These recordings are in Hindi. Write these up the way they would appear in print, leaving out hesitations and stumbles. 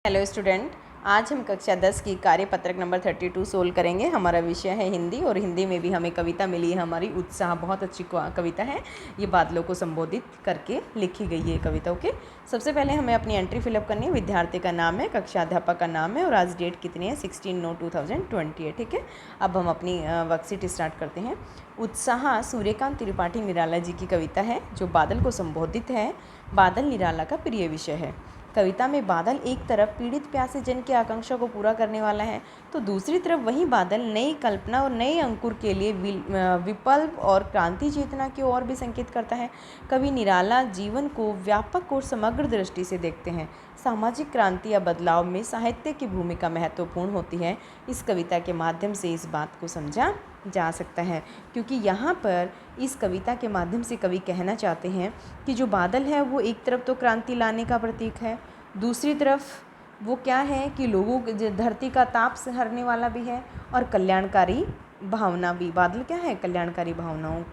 हेलो स्टूडेंट, आज हम कक्षा 10 की कार्यपत्रक नंबर 32 सोल्व करेंगे। हमारा विषय है हिंदी और हिंदी में भी हमें कविता मिली है हमारी उत्साह। बहुत अच्छी कविता है ये, बादलों को संबोधित करके लिखी गई है कविता। ओके, सबसे पहले हमें अपनी एंट्री फिलअप करनी है। विद्यार्थी का नाम है, कक्षा अध्यापक का नाम है और आज डेट कितनी है 16/9/2020 है। ठीक है, अब हम अपनी वर्कशीट स्टार्ट करते हैं। उत्साह सूर्यकांत त्रिपाठी निराला जी की कविता है जो बादल को संबोधित है। बादल निराला का प्रिय विषय है। कविता में बादल एक तरफ पीड़ित प्यासे जन की आकांक्षा को पूरा करने वाला है, तो दूसरी तरफ वही बादल नई कल्पना और नए अंकुर के लिए विप्लव और क्रांति चेतना की ओर भी संकेत करता है। कवि निराला जीवन को व्यापक और समग्र दृष्टि से देखते हैं। सामाजिक क्रांति या बदलाव में साहित्य की भूमिका महत्वपूर्ण होती है। इस कविता के माध्यम से इस बात को समझा जा सकता है, क्योंकि यहाँ पर इस कविता के माध्यम से कवि कहना चाहते हैं कि जो बादल है वो एक तरफ तो क्रांति लाने का प्रतीक है, दूसरी तरफ वो क्या है कि लोगों धरती का ताप सहरने वाला भी है और कल्याणकारी भावना भी। बादल क्या है, कल्याणकारी भावनाओं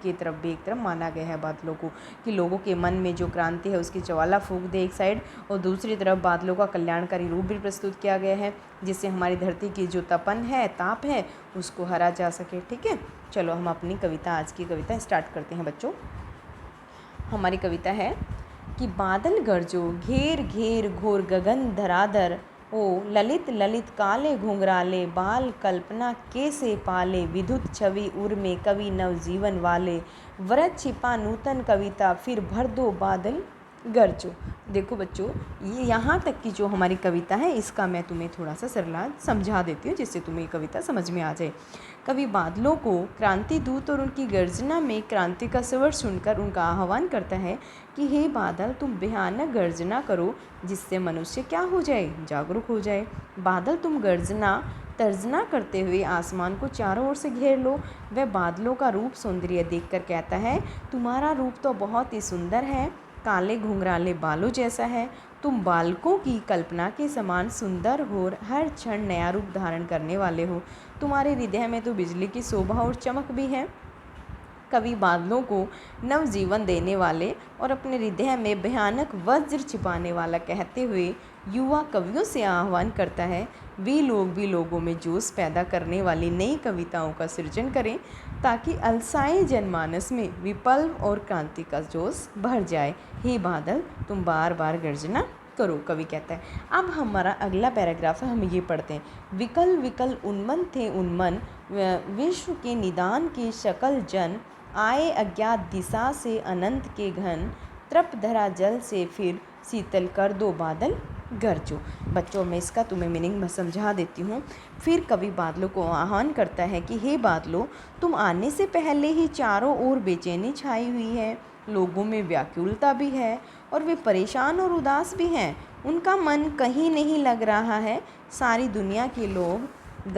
की तरफ भी एक तरफ माना गया है बादलों को, कि लोगों के मन में जो क्रांति है उसकी ज्वाला फूंक दे एक साइड, और दूसरी तरफ बादलों का कल्याणकारी रूप भी प्रस्तुत किया गया है, जिससे हमारी धरती की जो तपन है, ताप है, उसको हरा जा सके। ठीक है, चलो हम अपनी कविता, आज की कविता स्टार्ट करते हैं बच्चों। हमारी कविता है कि बादल गरजो घेर घेर घोर गगन धराधर, ओ ललित ललित काले घुंघराले बाल कल्पना कैसे पाले, विद्युत छवि उर में कवि नवजीवन वाले, व्रत छिपा नूतन कविता फिर भर दो बादल गरजो। देखो बच्चों, ये यहाँ तक की जो हमारी कविता है इसका मैं तुम्हें थोड़ा सा सरला समझा देती हूँ, जिससे तुम्हें ये कविता समझ में आ जाए। कवि बादलों को क्रांति दूत और उनकी गर्जना में क्रांति का स्वर सुनकर उनका आह्वान करता है कि हे बादल, तुम भयानक गर्जना करो, जिससे मनुष्य क्या हो जाए, जागरूक हो जाए। बादल तुम गर्जना तर्जना करते हुए आसमान को चारों ओर से घेर लो। वह बादलों का रूप सौंदर्य देखकर कहता है, तुम्हारा रूप तो बहुत ही सुंदर है, काले घुंघराले बालों जैसा है। तुम बालकों की कल्पना के समान सुंदर हो, हर क्षण नया रूप धारण करने वाले हो। तुम्हारे हृदय में तो बिजली की शोभा और चमक भी है। कवि बादलों को नवजीवन देने वाले और अपने हृदय में भयानक वज्र छिपाने वाला कहते हुए युवा कवियों से आह्वान करता है, वे लोग भी लोगों में जोश पैदा करने वाली नई कविताओं का सृजन करें, ताकि अलसाए जनमानस में विप्लव और क्रांति का जोश भर जाए। हे बादल, तुम बार बार गर्जना करो, कवि कहता है। अब हमारा अगला पैराग्राफ है, हम ये पढ़ते हैं। विकल विकल उन्मन थे उन्मन, विश्व के निदान के शकल जन, आए अज्ञात दिशा से अनंत के घन, तृप धरा जल से फिर शीतल कर दो बादल गरजो। बच्चों, मैं इसका तुम्हें मीनिंग समझा देती हूँ। फिर कवि बादलों को आह्वान करता है कि हे बादलों, तुम आने से पहले ही चारों ओर बेचैनी छाई हुई है, लोगों में व्याकुलता भी है और वे परेशान और उदास भी हैं। उनका मन कहीं नहीं लग रहा है। सारी दुनिया के लोग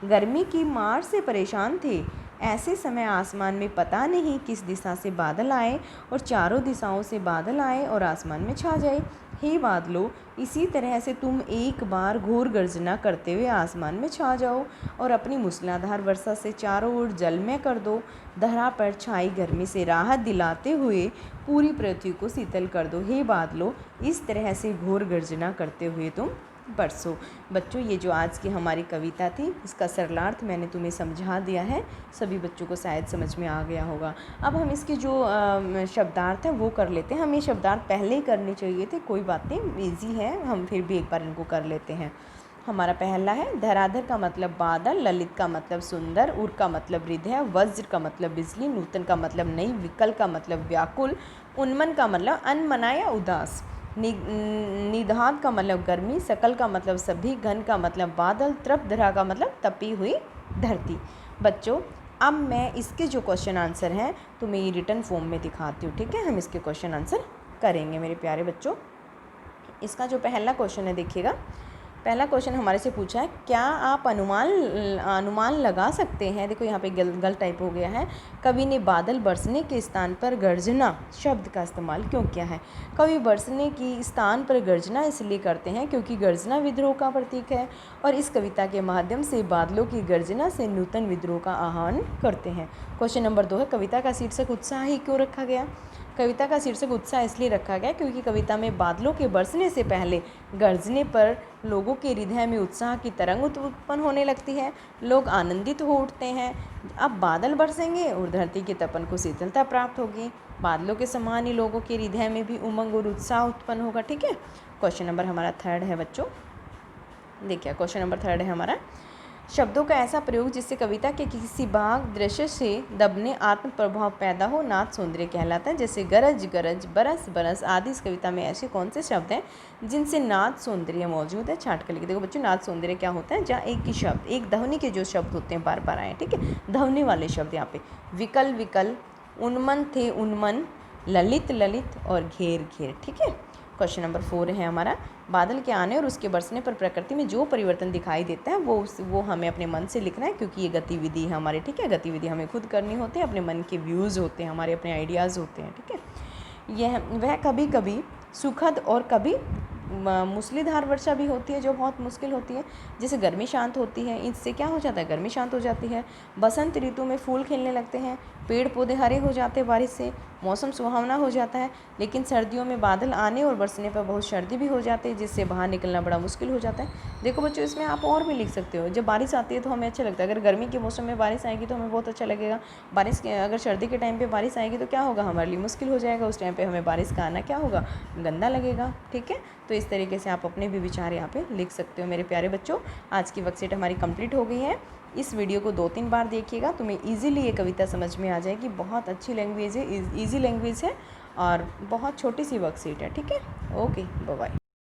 गर्मी की मार से परेशान थे। ऐसे समय आसमान में पता नहीं किस दिशा से बादल आए और चारों दिशाओं से बादल आए और आसमान में छा जाए। हे बादलों, इसी तरह से तुम एक बार घोर गर्जना करते हुए आसमान में छा जाओ और अपनी मूसलाधार वर्षा से चारों ओर जलमय कर दो। धरा पर छाई गर्मी से राहत दिलाते हुए पूरी पृथ्वी को शीतल कर दो। हे बादलों, इस तरह से घोर गर्जना करते हुए तुम बरसो। बच्चों, ये जो आज की हमारी कविता थी, इसका सरलार्थ मैंने तुम्हें समझा दिया है। सभी बच्चों को शायद समझ में आ गया होगा। अब हम इसके जो शब्दार्थ हैं वो कर लेते हैं। हमें शब्दार्थ पहले ही करने चाहिए थे, कोई बात नहीं, ईजी है, हम फिर भी एक बार इनको कर लेते हैं। हमारा पहला है, धराधर का मतलब बादल, ललित का मतलब सुंदर, उर का मतलब हृदय, वज्र का मतलब बिजली, नूतन का मतलब नई, विकल का मतलब व्याकुल, उन्मन का मतलब अनमना या उदास, निधान का मतलब गर्मी, सकल का मतलब सभी, घन का मतलब बादल, तृप धरा का मतलब तपी हुई धरती। बच्चों, अब मैं इसके जो क्वेश्चन आंसर हैं तो मैं ये रिटर्न फॉर्म में दिखाती हूँ। ठीक है, हम इसके क्वेश्चन आंसर करेंगे मेरे प्यारे बच्चों। इसका जो पहला क्वेश्चन है, देखिएगा, पहला क्वेश्चन हमारे से पूछा है, क्या आप अनुमान लगा सकते हैं। देखो यहाँ पे गलत टाइप हो गया है। कवि ने बादल बरसने के स्थान पर गर्जना शब्द का इस्तेमाल क्यों किया है। कवि बरसने की स्थान पर गर्जना इसलिए करते हैं क्योंकि गर्जना विद्रोह का प्रतीक है और इस कविता के माध्यम से बादलों की गर्जना से नूतन विद्रोह का आह्वान करते हैं। क्वेश्चन नंबर 2 है, कविता का शीर्षक उत्साह ही क्यों रखा गया। कविता का शीर्षक उत्साह इसलिए रखा गया क्योंकि कविता में बादलों के बरसने से पहले गरजने पर लोगों के हृदय में उत्साह की तरंग उत्पन्न होने लगती है। लोग आनंदित हो उठते हैं। अब बादल बरसेंगे और धरती के तपन को शीतलता प्राप्त होगी। बादलों के समान ही लोगों के हृदय में भी उमंग और उत्साह उत्पन्न होगा। ठीक है, क्वेश्चन नंबर हमारा 3 है बच्चों। देखिए क्वेश्चन नंबर 3 है हमारा, शब्दों का ऐसा प्रयोग जिससे कविता के किसी भाग दृश्य से दबने आत्म प्रभाव पैदा हो नाद सौंदर्य कहलाता है। जैसे गरज गरज, बरस बरस आदि इस कविता में ऐसे कौन से शब्द हैं जिनसे नाद सौंदर्य मौजूद है। छाट कर लिख देखो बच्चों, नाद सौंदर्य क्या होता है, जहाँ एक ही शब्द, एक ध्वनि के जो शब्द होते हैं बार बार आए। ठीक है, ध्वनि वाले शब्द यहाँ पे विकल विकल, उन्मन थे उन्मन, ललित ललित और घेर घेर। ठीक है, क्वेश्चन नंबर 4 है हमारा, बादल के आने और उसके बरसने पर प्रकृति में जो परिवर्तन दिखाई देता है वो हमें अपने मन से लिखना है, क्योंकि ये गतिविधि है हमारे। ठीक है, गतिविधि हमें खुद करनी होती है, अपने मन के व्यूज़ होते हैं, हमारे अपने आइडियाज़ होते हैं। ठीक है, यह वह कभी कभी सुखद और कभी मूसलाधार वर्षा भी होती है जो बहुत मुश्किल होती है। जैसे गर्मी शांत होती है, इससे क्या हो जाता है, गर्मी शांत हो जाती है। बसंत ऋतु में फूल खिलने लगते हैं, पेड़ पौधे हरे हो जाते हैं बारिश से, मौसम सुहावना हो जाता है। लेकिन सर्दियों में बादल आने और बरसने पर बहुत सर्दी भी हो जाती है, जिससे बाहर निकलना बड़ा मुश्किल हो जाता है। देखो बच्चों, इसमें आप और भी लिख सकते हो। जब बारिश आती है तो हमें अच्छा लगता है, अगर गर्मी के मौसम में बारिश आएगी तो हमें बहुत अच्छा लगेगा। अगर सर्दी के टाइम पे बारिश आएगी तो क्या होगा, हमारे लिए मुश्किल हो जाएगा। उस टाइम पे हमें बारिश का आना क्या होगा, गंदा लगेगा। ठीक है, तो इस तरीके से आप अपने भी विचार यहाँ पे लिख सकते हो। मेरे प्यारे बच्चों, आज की वर्कशीट हमारी कंप्लीट हो गई है। इस वीडियो को 2-3 बार देखिएगा, तुम्हें इजीली ये कविता समझ में आ जाएगी। बहुत अच्छी लैंग्वेज है, इजी लैंग्वेज है और बहुत छोटी सी वर्कशीट है। ठीक है, ओके, बाय बाय।